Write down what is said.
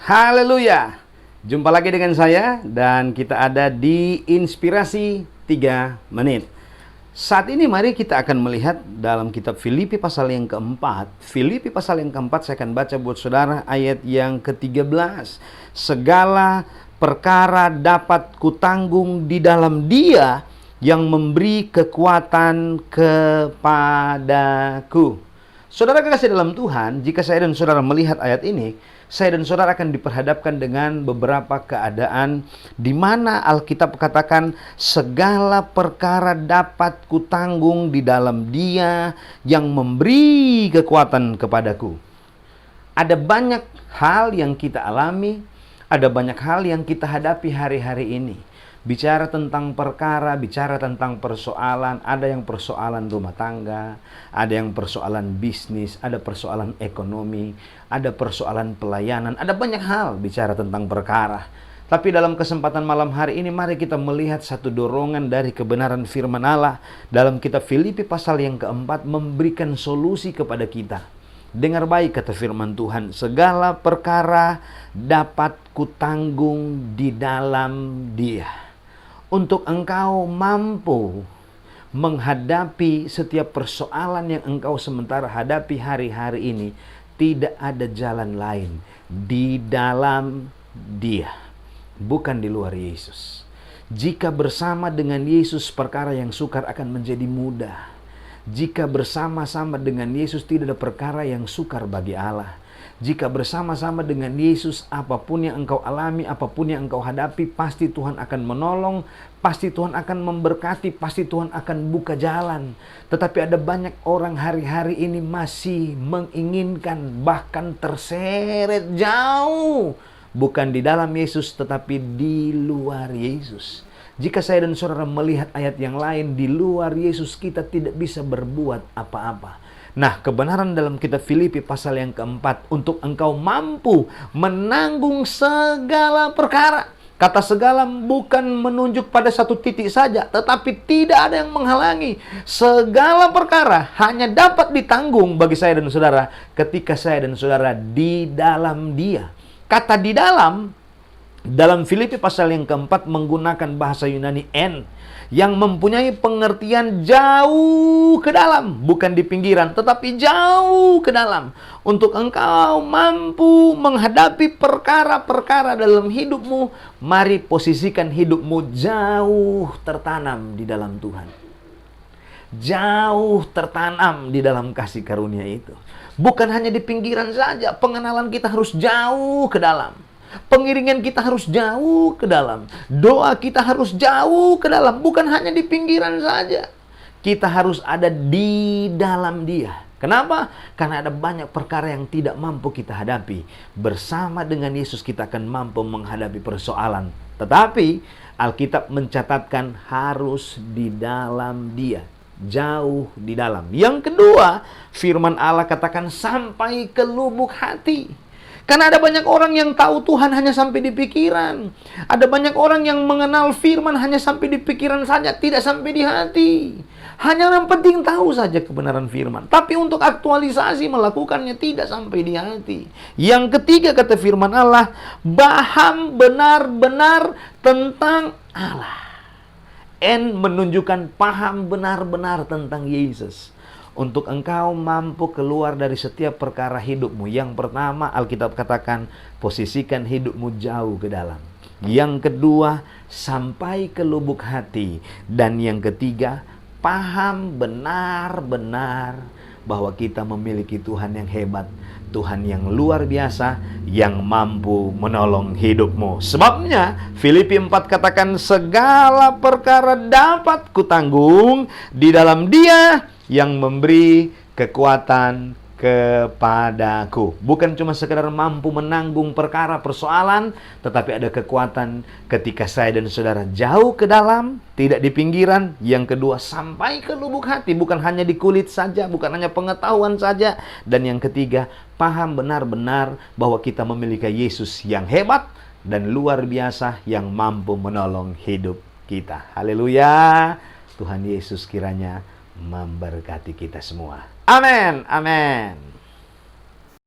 Haleluya. Jumpa lagi dengan saya dan kita ada di Inspirasi 3 menit. Saat ini mari kita akan melihat dalam kitab Filipi pasal yang keempat. Filipi pasal yang keempat saya akan baca buat saudara ayat yang ke-13. Segala perkara dapat kutanggung di dalam Dia yang memberi kekuatan kepadaku. Saudara kekasih dalam Tuhan, jika saya dan saudara melihat ayat ini, saya dan saudara akan diperhadapkan dengan beberapa keadaan di mana Alkitab katakan segala perkara dapat kutanggung di dalam Dia yang memberi kekuatan kepadaku. Ada banyak hal yang kita alami, ada banyak hal yang kita hadapi hari-hari ini. Bicara tentang perkara, bicara tentang persoalan, ada yang persoalan rumah tangga, ada yang persoalan bisnis, ada persoalan ekonomi, ada persoalan pelayanan, ada banyak hal bicara tentang perkara. Tapi dalam kesempatan malam hari ini, mari kita melihat satu dorongan dari kebenaran firman Allah dalam kitab Filipi pasal yang keempat memberikan solusi kepada kita. Dengar baik kata firman Tuhan, segala perkara dapat kutanggung di dalam Dia. Untuk engkau mampu menghadapi setiap persoalan yang engkau sementara hadapi hari-hari ini, tidak ada jalan lain di dalam Dia, bukan di luar Yesus. Jika bersama dengan Yesus perkara yang sukar akan menjadi mudah. Jika bersama-sama dengan Yesus tidak ada perkara yang sukar bagi Allah. Jika bersama-sama dengan Yesus, apapun yang engkau alami, apapun yang engkau hadapi, pasti Tuhan akan menolong, pasti Tuhan akan memberkati, pasti Tuhan akan buka jalan. Tetapi ada banyak orang hari-hari ini masih menginginkan, bahkan terseret jauh, bukan di dalam Yesus, tetapi di luar Yesus. Jika saya dan saudara melihat ayat yang lain, di luar Yesus kita tidak bisa berbuat apa-apa. Nah, kebenaran dalam kitab Filipi pasal yang keempat, untuk engkau mampu menanggung segala perkara. Kata segala bukan menunjuk pada satu titik saja, tetapi tidak ada yang menghalangi. Segala perkara hanya dapat ditanggung bagi saya dan saudara ketika saya dan saudara di dalam Dia. Kata di dalam Filipi pasal yang keempat menggunakan bahasa Yunani en, yang mempunyai pengertian jauh ke dalam, bukan di pinggiran, tetapi jauh ke dalam. Untuk engkau mampu menghadapi perkara-perkara dalam hidupmu, mari posisikan hidupmu jauh tertanam di dalam Tuhan. Jauh tertanam di dalam kasih karunia itu. Bukan hanya di pinggiran saja, pengenalan kita harus jauh ke dalam. Pengiringan kita harus jauh ke dalam. Doa kita harus jauh ke dalam. Bukan hanya di pinggiran saja. Kita harus ada di dalam Dia. Kenapa? Karena ada banyak perkara yang tidak mampu kita hadapi. Bersama dengan Yesus kita akan mampu menghadapi persoalan. Tetapi Alkitab mencatatkan harus di dalam Dia. Jauh di dalam. Yang kedua, firman Allah katakan sampai ke lubuk hati. Karena ada banyak orang yang tahu Tuhan hanya sampai di pikiran. Ada banyak orang yang mengenal firman hanya sampai di pikiran saja, tidak sampai di hati. Hanya yang penting tahu saja kebenaran firman. Tapi untuk aktualisasi melakukannya tidak sampai di hati. Yang ketiga kata firman Allah, paham benar-benar tentang Allah. N menunjukkan paham benar-benar tentang Yesus. Untuk engkau mampu keluar dari setiap perkara hidupmu. Yang pertama, Alkitab katakan, posisikan hidupmu jauh ke dalam. Yang kedua, sampai ke lubuk hati. Dan yang ketiga, paham benar-benar bahwa kita memiliki Tuhan yang hebat. Tuhan yang luar biasa, yang mampu menolong hidupmu. Sebabnya, Filipi 4 katakan, segala perkara dapat kutanggung di dalam Dia yang memberi kekuatan kepadaku. Bukan cuma sekedar mampu menanggung perkara persoalan, tetapi ada kekuatan ketika saya dan saudara jauh ke dalam, tidak di pinggiran. Yang kedua, sampai ke lubuk hati, bukan hanya di kulit saja, bukan hanya pengetahuan saja. Dan yang ketiga, paham benar-benar bahwa kita memiliki Yesus yang hebat dan luar biasa yang mampu menolong hidup kita. Haleluya. Tuhan Yesus kiranya memberkati kita semua. Amin. Amin.